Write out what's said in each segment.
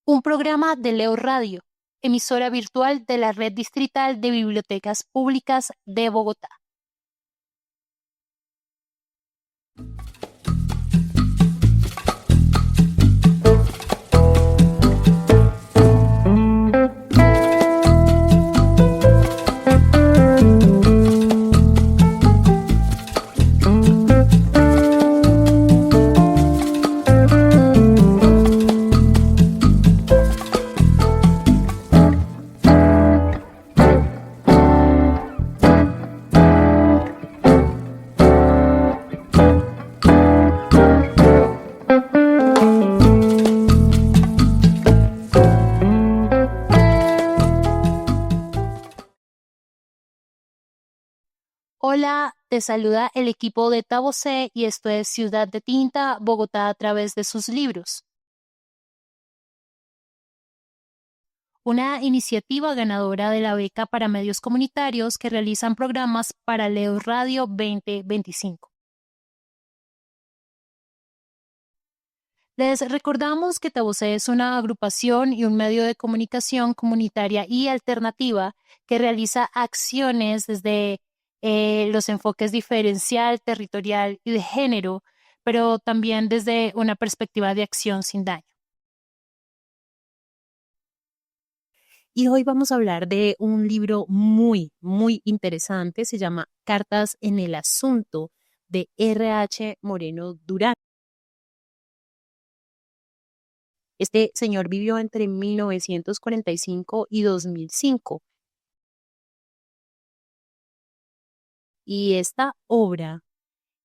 un programa de Leo Radio, emisora virtual de la Red Distrital de Bibliotecas Públicas de Bogotá. Hola, te saluda el equipo de Tabocé y esto es Ciudad de Tinta, Bogotá a través de sus libros. Una iniciativa ganadora de la beca para medios comunitarios que realizan programas para Leo Radio 2025. Les recordamos que Tabocé es una agrupación y un medio de comunicación comunitaria y alternativa que realiza acciones desde los enfoques diferencial, territorial y de género, pero también desde una perspectiva de acción sin daño. Y hoy vamos a hablar de un libro muy interesante, se llama Cartas en el Asunto, de R.H. Moreno Durán. Este señor vivió entre 1945 y 2005. Y esta obra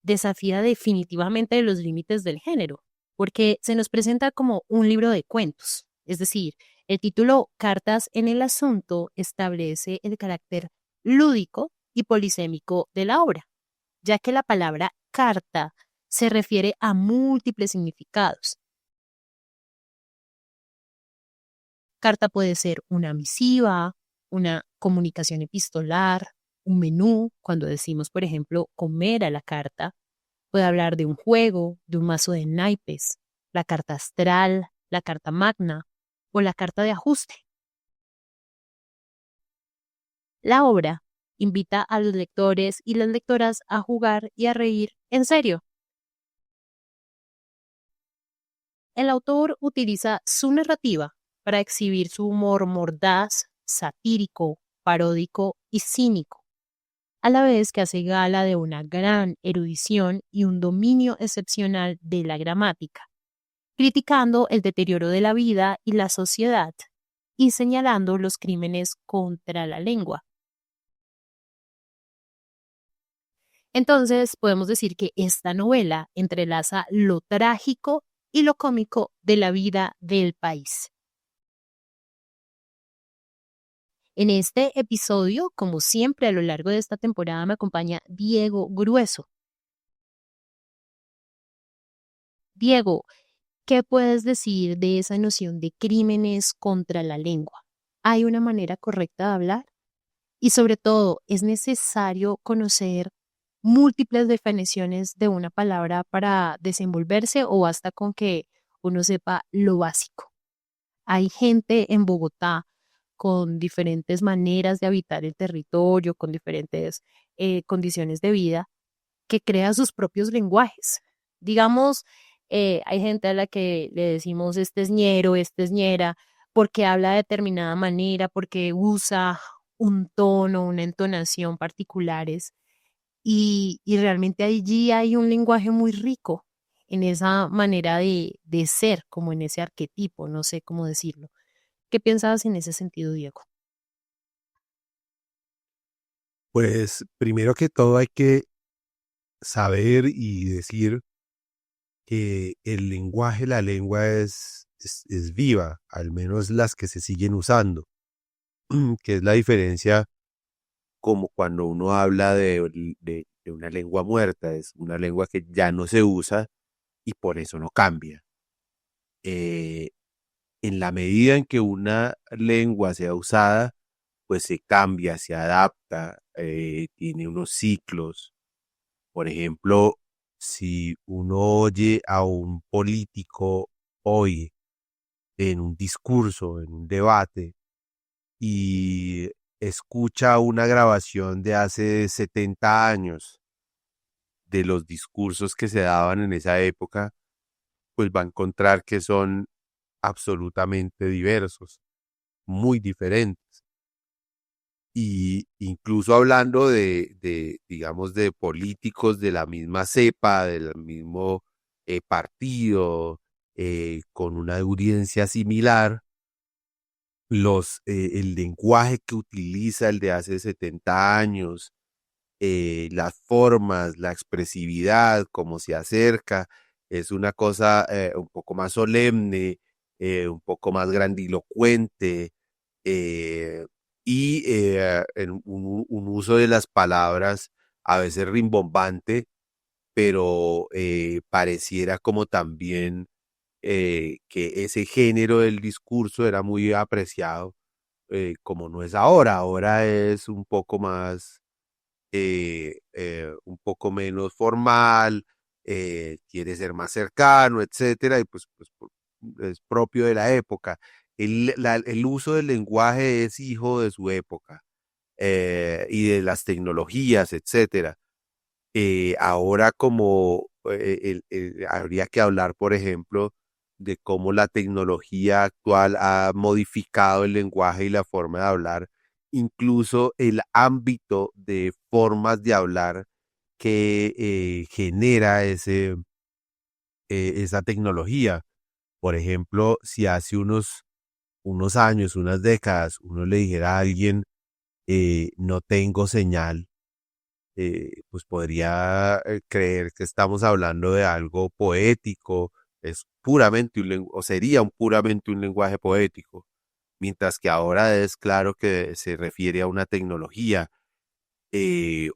desafía definitivamente los límites del género, porque se nos presenta como un libro de cuentos. Es decir, el título Cartas en el Asunto establece el carácter lúdico y polisémico de la obra, ya que la palabra carta se refiere a múltiples significados. Carta puede ser una misiva, una comunicación epistolar, un menú, cuando decimos, por ejemplo, comer a la carta. Puede hablar de un juego, de un mazo de naipes, la carta astral, la carta magna o la carta de ajuste. La obra invita a los lectores y las lectoras a jugar y a reír en serio. El autor utiliza su narrativa para exhibir su humor mordaz, satírico, paródico y cínico, a la vez que hace gala de una gran erudición y un dominio excepcional de la gramática, criticando el deterioro de la vida y la sociedad y señalando los crímenes contra la lengua. Entonces, podemos decir que esta novela entrelaza lo trágico y lo cómico de la vida del país. En este episodio, como siempre a lo largo de esta temporada, me acompaña Diego Grueso. Diego, ¿qué puedes decir de esa noción de crímenes contra la lengua? ¿Hay una manera correcta de hablar? Y sobre todo, ¿es necesario conocer múltiples definiciones de una palabra para desenvolverse o basta con que uno sepa lo básico? Hay gente en Bogotá con diferentes maneras de habitar el territorio, con diferentes condiciones de vida, que crea sus propios lenguajes. Digamos, hay gente a la que le decimos este es ñero, este es ñera, porque habla de determinada manera, porque usa un tono, una entonación particulares, y realmente allí hay un lenguaje muy rico en esa manera de ser, como en ese arquetipo, no sé cómo decirlo. ¿Qué piensabas en ese sentido, Diego? Pues primero que todo hay que saber y decir que el lenguaje, la lengua es viva, al menos las que se siguen usando, que es la diferencia como cuando uno habla de una lengua muerta, es una lengua que ya no se usa y por eso no cambia. Eh, en la medida en que una lengua sea usada, pues se cambia, se adapta, tiene unos ciclos. Por ejemplo, si uno oye a un político hoy en un discurso, en un debate, y escucha una grabación de hace 70 años de los discursos que se daban en esa época, pues va a encontrar que son absolutamente diversos, muy diferentes. Y incluso hablando digamos, de políticos de la misma cepa, del mismo partido, con una audiencia similar, el lenguaje que utiliza el de hace 70 años, las formas, la expresividad, cómo se acerca, es una cosa un poco más solemne, un poco más grandilocuente, eh, y en un uso de las palabras a veces rimbombante, pero pareciera como también que ese género del discurso era muy apreciado, como no es ahora. Ahora es un poco menos formal, quiere ser más cercano, etcétera, y es propio de la época. El uso del lenguaje es hijo de su época, y de las tecnologías, etcétera. Ahora como habría que hablar, por ejemplo, de cómo la tecnología actual ha modificado el lenguaje y la forma de hablar, incluso el ámbito de formas de hablar que genera esa tecnología. Por ejemplo, si hace unos años, unas décadas, uno le dijera a alguien, no tengo señal, pues podría creer que estamos hablando de algo poético, es puramente o sería puramente un lenguaje poético, mientras que ahora es claro que se refiere a una tecnología,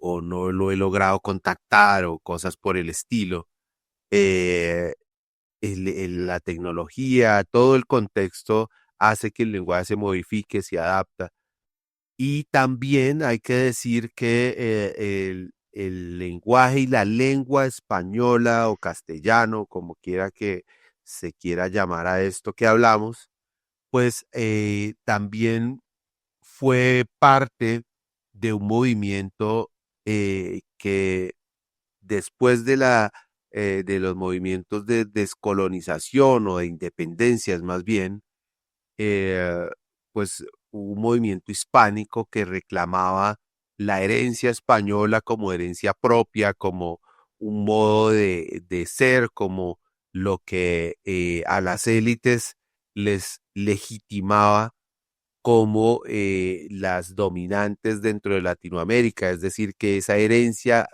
o no lo he logrado contactar o cosas por el estilo. Eh, la tecnología, todo el contexto hace que el lenguaje se modifique, se adapta. Y también hay que decir que el lenguaje y la lengua española o castellano, como quiera que se quiera llamar a esto que hablamos, pues también fue parte de un movimiento que después de los movimientos de descolonización o de independencias más bien, eh, pues hubo un movimiento hispánico que reclamaba la herencia española como herencia propia, como un modo de ser, como lo que a las élites les legitimaba como las dominantes dentro de Latinoamérica, es decir, que esa herencia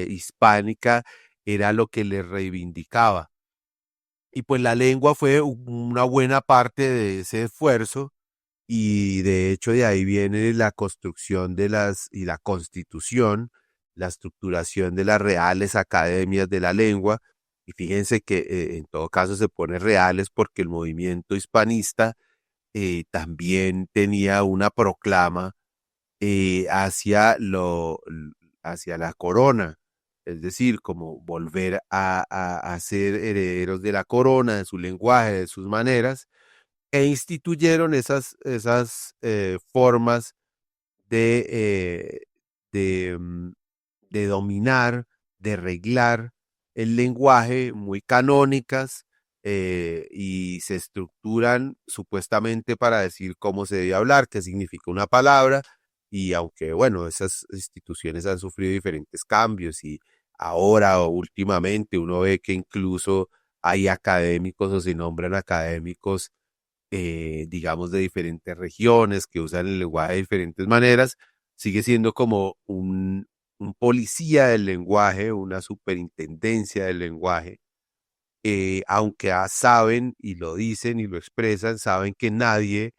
hispánica era lo que les reivindicaba. Y pues la lengua fue una buena parte de ese esfuerzo, y de hecho de ahí viene la construcción y la constitución, la estructuración de las reales academias de la lengua. Y fíjense que en todo caso se pone reales porque el movimiento hispanista también tenía una proclama hacia la corona, es decir, como volver a ser herederos de la corona, de su lenguaje, de sus maneras, e instituyeron esas formas de, de, mm, de dominar, de reglar el lenguaje muy canónicas, y se estructuran supuestamente para decir cómo se debe hablar, qué significa una palabra, y aunque, bueno, esas instituciones han sufrido diferentes cambios y ahora o últimamente uno ve que incluso hay académicos o se nombran académicos, digamos, de diferentes regiones que usan el lenguaje de diferentes maneras, sigue siendo como un policía del lenguaje, una superintendencia del lenguaje, aunque saben y lo dicen y lo expresan, saben que nadie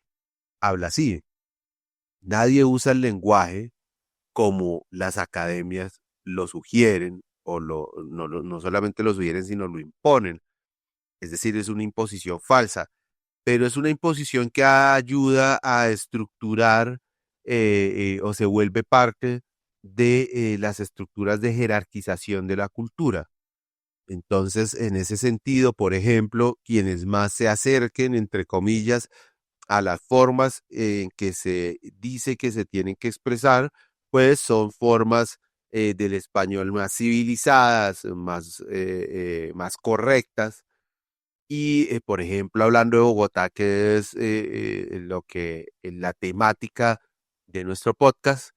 habla así, nadie usa el lenguaje como las academias lo sugieren, o no solamente lo sugieren, sino lo imponen. Es decir, es una imposición falsa, pero es una imposición que ayuda a estructurar, o se vuelve parte de las estructuras de jerarquización de la cultura. Entonces, en ese sentido, por ejemplo, quienes más se acerquen, entre comillas, a las formas en que se dice que se tienen que expresar, pues son formas del español más civilizadas, más correctas. Y, por ejemplo, hablando de Bogotá, que es la temática de nuestro podcast,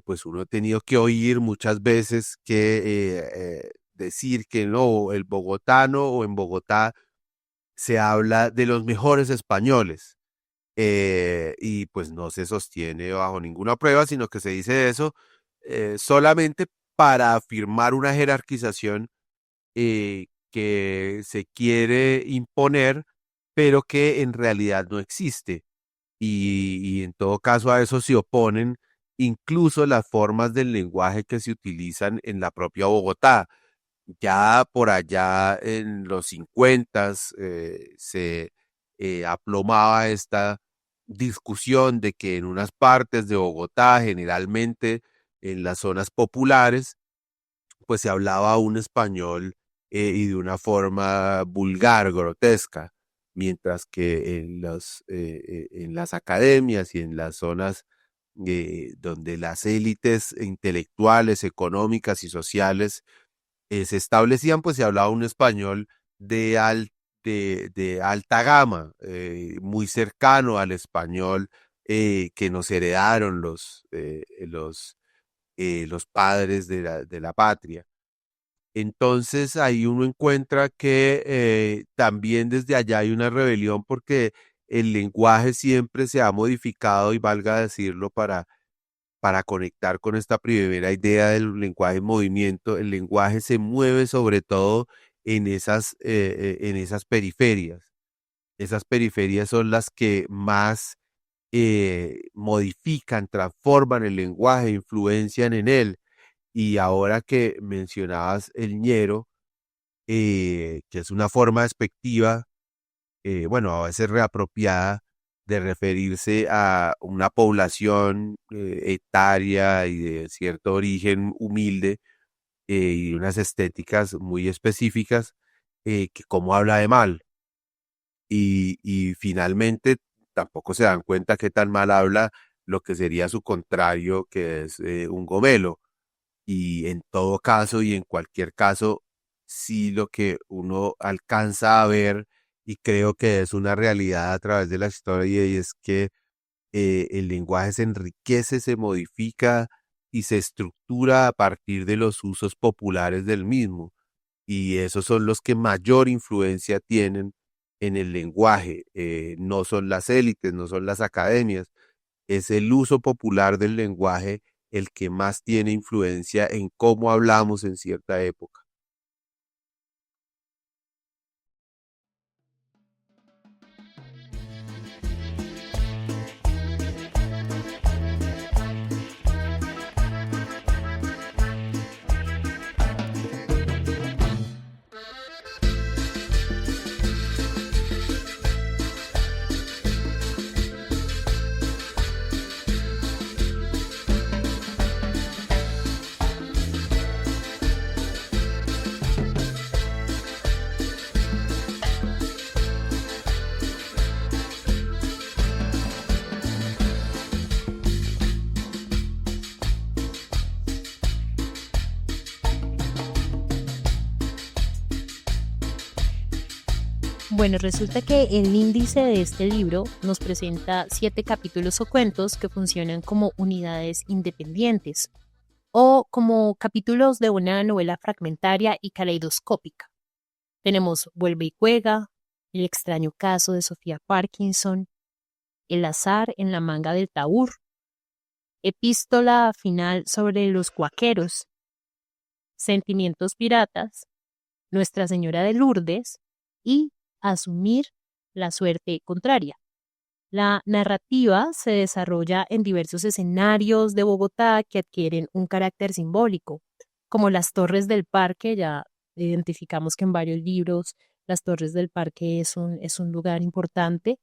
pues uno ha tenido que oír muchas veces que decir que no, el bogotano o en Bogotá se habla de los mejores españoles. Y pues no se sostiene bajo ninguna prueba, sino que se dice eso solamente para afirmar una jerarquización que se quiere imponer, pero que en realidad no existe. Y en todo caso a eso se oponen incluso las formas del lenguaje que se utilizan en la propia Bogotá. Ya por allá en los 50 se aplomaba esta discusión de que en unas partes de Bogotá, generalmente en las zonas populares, pues se hablaba un español y de una forma vulgar, grotesca, mientras que en las academias y en las zonas donde las élites intelectuales, económicas y sociales se establecían, pues se hablaba un español de, al- de alta gama, muy cercano al español que nos heredaron los padres de la patria. Entonces ahí uno encuentra que también desde allá hay una rebelión porque el lenguaje siempre se ha modificado y valga decirlo para conectar con esta primera idea del lenguaje en movimiento. El lenguaje se mueve sobre todo en esas periferias. Esas periferias son las que más modifican, transforman el lenguaje, influencian en él. Y ahora que mencionabas el ñero, que es una forma despectiva, bueno, a veces reapropiada, de referirse a una población etaria y de cierto origen humilde y unas estéticas muy específicas, que como habla de mal. Y finalmente tampoco se dan cuenta qué tan mal habla lo que sería su contrario, que es un gomelo. Y en todo caso y en cualquier caso, sí lo que uno alcanza a ver y creo que es una realidad a través de la historia y es que el lenguaje se enriquece, se modifica y se estructura a partir de los usos populares del mismo. Y esos son los que mayor influencia tienen en el lenguaje. No son las élites, no son las academias, es el uso popular del lenguaje el que más tiene influencia en cómo hablamos en cierta época. Bueno, resulta que el índice de este libro nos presenta 7 capítulos o cuentos que funcionan como unidades independientes o como capítulos de una novela fragmentaria y caleidoscópica. Tenemos Vuelve y juega, El extraño caso de Sofía Parkinson, El azar en la manga del Taur, Epístola final sobre los cuaqueros, Sentimientos piratas, Nuestra Señora de Lourdes y Asumir la suerte contraria. La narrativa se desarrolla en diversos escenarios de Bogotá que adquieren un carácter simbólico, como las Torres del Parque. Ya identificamos que en varios libros las Torres del Parque es un lugar importante,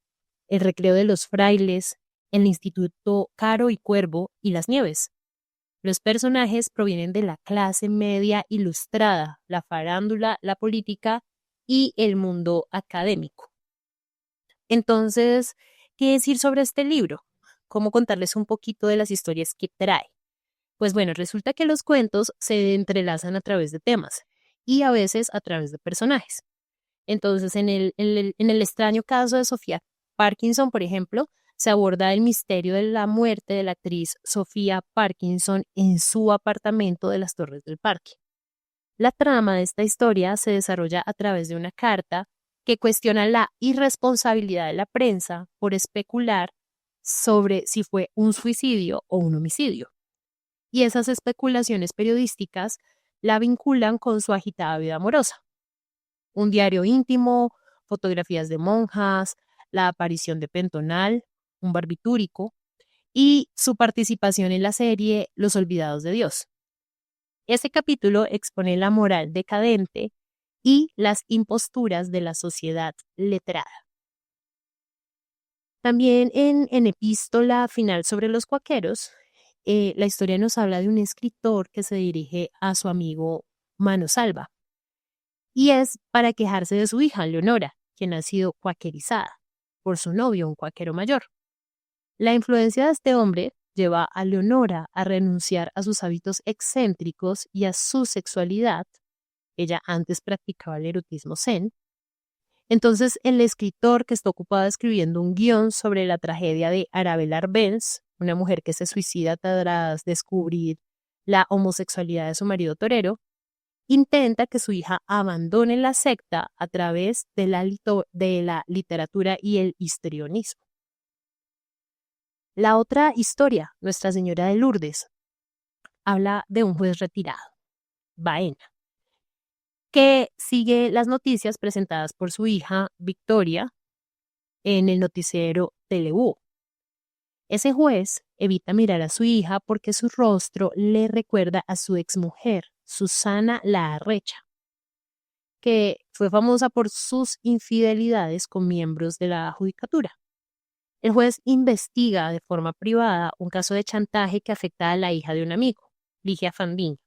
el Recreo de los Frailes, el Instituto Caro y Cuervo y Las Nieves. Los personajes provienen de la clase media ilustrada, la farándula, la política y el mundo académico. Entonces, ¿qué decir sobre este libro? ¿Cómo contarles un poquito de las historias que trae? Pues bueno, resulta que los cuentos se entrelazan a través de temas y a veces a través de personajes. Entonces, en el extraño caso de Sofía Parkinson, por ejemplo, se aborda el misterio de la muerte de la actriz Sofía Parkinson en su apartamento de las Torres del Parque. La trama de esta historia se desarrolla a través de una carta que cuestiona la irresponsabilidad de la prensa por especular sobre si fue un suicidio o un homicidio. Y esas especulaciones periodísticas la vinculan con su agitada vida amorosa. Un diario íntimo, fotografías de monjas, la aparición de Pentonal, un barbitúrico, y su participación en la serie Los Olvidados de Dios. Este capítulo expone la moral decadente y las imposturas de la sociedad letrada. También en Epístola Final sobre los Cuáqueros, la historia nos habla de un escritor que se dirige a su amigo Mano Salva, y es para quejarse de su hija, Leonora, quien ha sido cuaquerizada por su novio, un cuáquero mayor. La influencia de este hombre lleva a Leonora a renunciar a sus hábitos excéntricos y a su sexualidad. Ella antes practicaba el erotismo zen. Entonces, el escritor, que está ocupado escribiendo un guión sobre la tragedia de Arabella Arbenz, una mujer que se suicida tras descubrir la homosexualidad de su marido torero, intenta que su hija abandone la secta a través de la literatura y el histrionismo. La otra historia, Nuestra Señora de Lourdes, habla de un juez retirado, Baena, que sigue las noticias presentadas por su hija Victoria en el noticiero Telebú. Ese juez evita mirar a su hija porque su rostro le recuerda a su exmujer, Susana la Arrecha, que fue famosa por sus infidelidades con miembros de la judicatura. El juez investiga de forma privada un caso de chantaje que afecta a la hija de un amigo, Ligia Fandiño.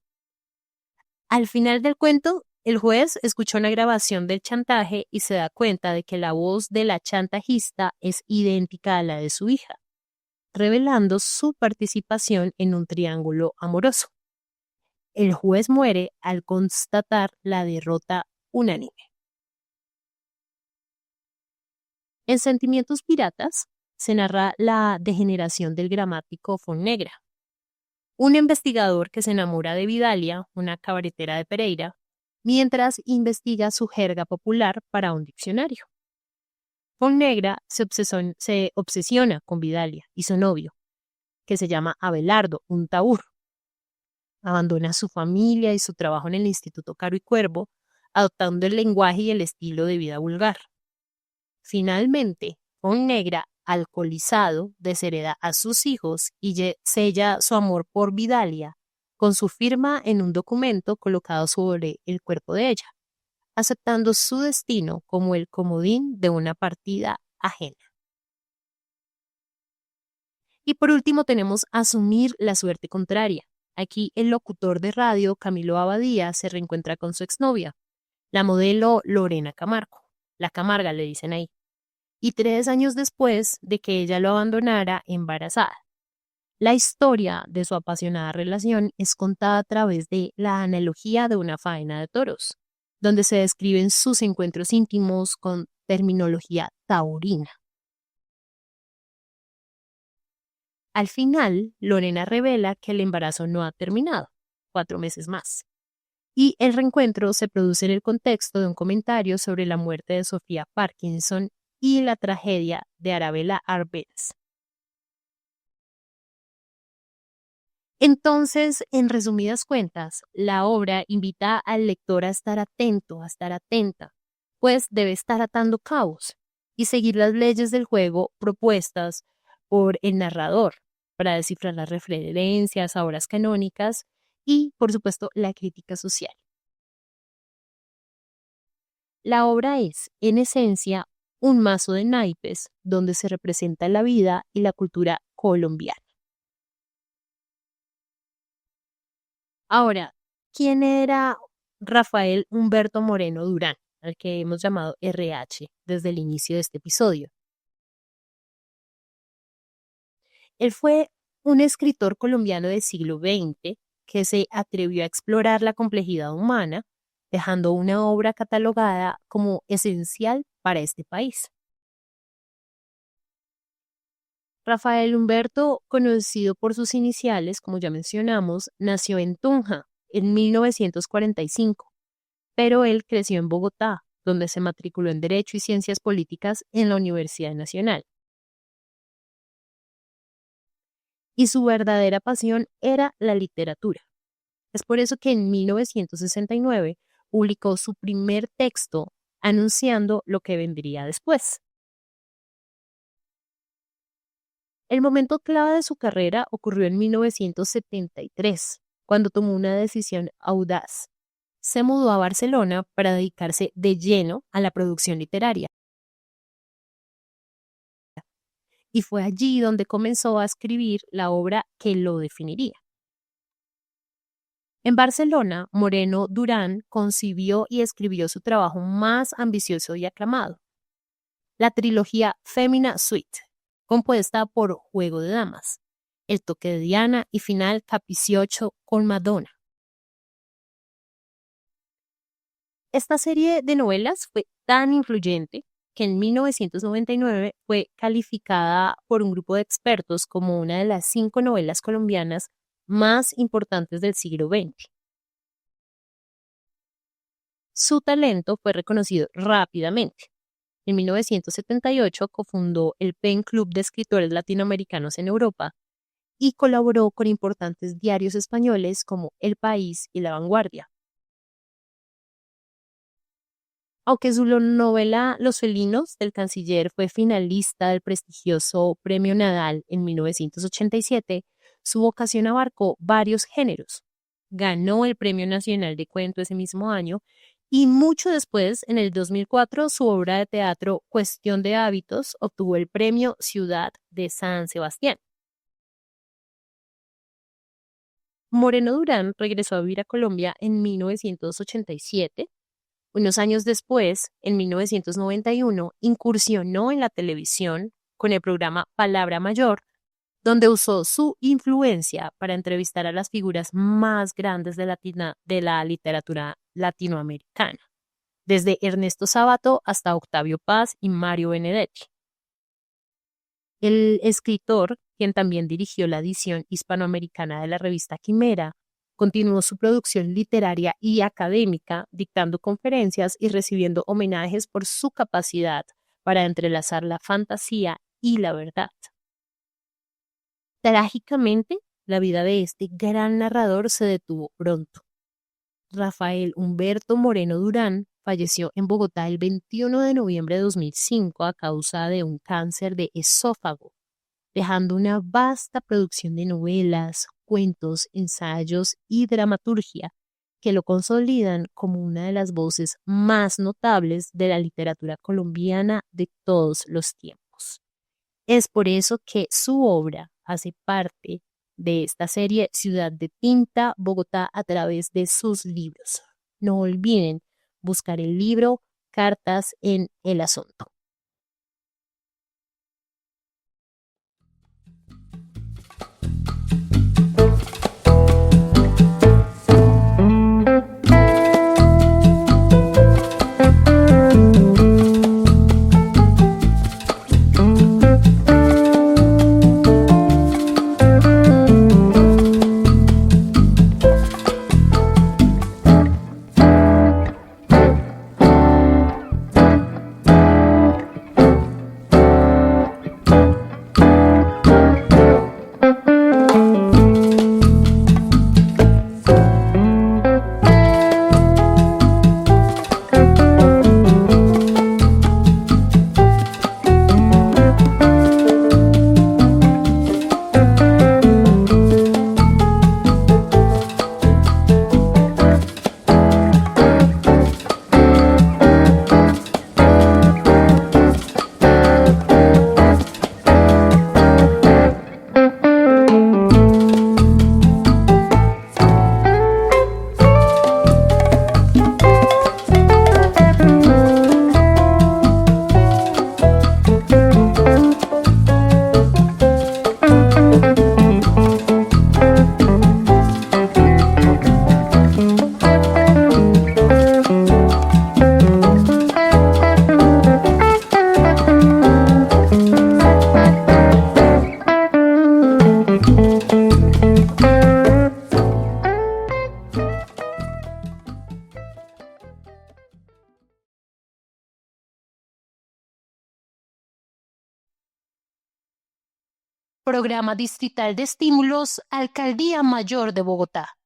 Al final del cuento, el juez escucha una grabación del chantaje y se da cuenta de que la voz de la chantajista es idéntica a la de su hija, revelando su participación en un triángulo amoroso. El juez muere al constatar la derrota unánime. En Sentimientos Piratas se narra la degeneración del gramático Fonnegra, un investigador que se enamora de Vidalia, una cabaretera de Pereira, mientras investiga su jerga popular para un diccionario. Fonnegra se obsesiona con Vidalia y su novio, que se llama Abelardo, un taur. Abandona su familia y su trabajo en el Instituto Caro y Cuervo, adoptando el lenguaje y el estilo de vida vulgar. Finalmente, Fonnegra, alcoholizado, deshereda a sus hijos y sella su amor por Vidalia con su firma en un documento colocado sobre el cuerpo de ella, aceptando su destino como el comodín de una partida ajena. Y por último tenemos Asumir la suerte contraria. Aquí el locutor de radio Camilo Abadía se reencuentra con su exnovia, la modelo Lorena Camargo. La Camarga le dicen ahí. Y 3 años después de que ella lo abandonara embarazada. La historia de su apasionada relación es contada a través de la analogía de una faena de toros, donde se describen sus encuentros íntimos con terminología taurina. Al final, Lorena revela que el embarazo no ha terminado, 4 meses más. Y el reencuentro se produce en el contexto de un comentario sobre la muerte de Sofía Parkinson y la tragedia de Arabella Arbenz. Entonces, en resumidas cuentas, la obra invita al lector a estar atento, a estar atenta, pues debe estar atando cabos y seguir las leyes del juego propuestas por el narrador para descifrar las referencias a obras canónicas y, por supuesto, la crítica social. La obra es, en esencia, un mazo de naipes donde se representa la vida y la cultura colombiana. Ahora, ¿quién era Rafael Humberto Moreno Durán, al que hemos llamado RH desde el inicio de este episodio? Él fue un escritor colombiano del siglo XX que se atrevió a explorar la complejidad humana, dejando una obra catalogada como esencial para este país. Rafael Humberto, conocido por sus iniciales, como ya mencionamos, nació en Tunja en 1945, pero él creció en Bogotá, donde se matriculó en Derecho y Ciencias Políticas en la Universidad Nacional. Y su verdadera pasión era la literatura. Es por eso que en 1969 publicó su primer texto anunciando lo que vendría después. El momento clave de su carrera ocurrió en 1973, cuando tomó una decisión audaz. Se mudó a Barcelona para dedicarse de lleno a la producción literaria. Y fue allí donde comenzó a escribir la obra que lo definiría. En Barcelona, Moreno Durán concibió y escribió su trabajo más ambicioso y aclamado, la trilogía Femina Suite, compuesta por Juego de Damas, El toque de Diana y final Capriccioso con Madonna. Esta serie de novelas fue tan influyente que en 1999 fue calificada por un grupo de expertos como una de las 5 novelas colombianas más importantes del siglo XX. Su talento fue reconocido rápidamente. En 1978 cofundó el PEN Club de Escritores Latinoamericanos en Europa y colaboró con importantes diarios españoles como El País y La Vanguardia. Aunque su novela Los felinos del canciller fue finalista del prestigioso Premio Nadal en 1987, su vocación abarcó varios géneros. Ganó el Premio Nacional de Cuento ese mismo año y mucho después, en el 2004, su obra de teatro Cuestión de hábitos obtuvo el Premio Ciudad de San Sebastián. Moreno Durán regresó a vivir a Colombia en 1987. Unos años después, en 1991, incursionó en la televisión con el programa Palabra Mayor, donde usó su influencia para entrevistar a las figuras más grandes de la literatura latinoamericana, desde Ernesto Sábato hasta Octavio Paz y Mario Benedetti. El escritor, quien también dirigió la edición hispanoamericana de la revista Quimera, continuó su producción literaria y académica, dictando conferencias y recibiendo homenajes por su capacidad para entrelazar la fantasía y la verdad. Trágicamente, la vida de este gran narrador se detuvo pronto. Rafael Humberto Moreno Durán falleció en Bogotá el 21 de noviembre de 2005 a causa de un cáncer de esófago, dejando una vasta producción de novelas, cuentos, ensayos y dramaturgia que lo consolidan como una de las voces más notables de la literatura colombiana de todos los tiempos. Es por eso que su obra hace parte de esta serie Ciudad de Tinta, Bogotá a través de sus libros. No olviden buscar el libro Cartas en el Asunto. Programa Distrital de Estímulos, Alcaldía Mayor de Bogotá.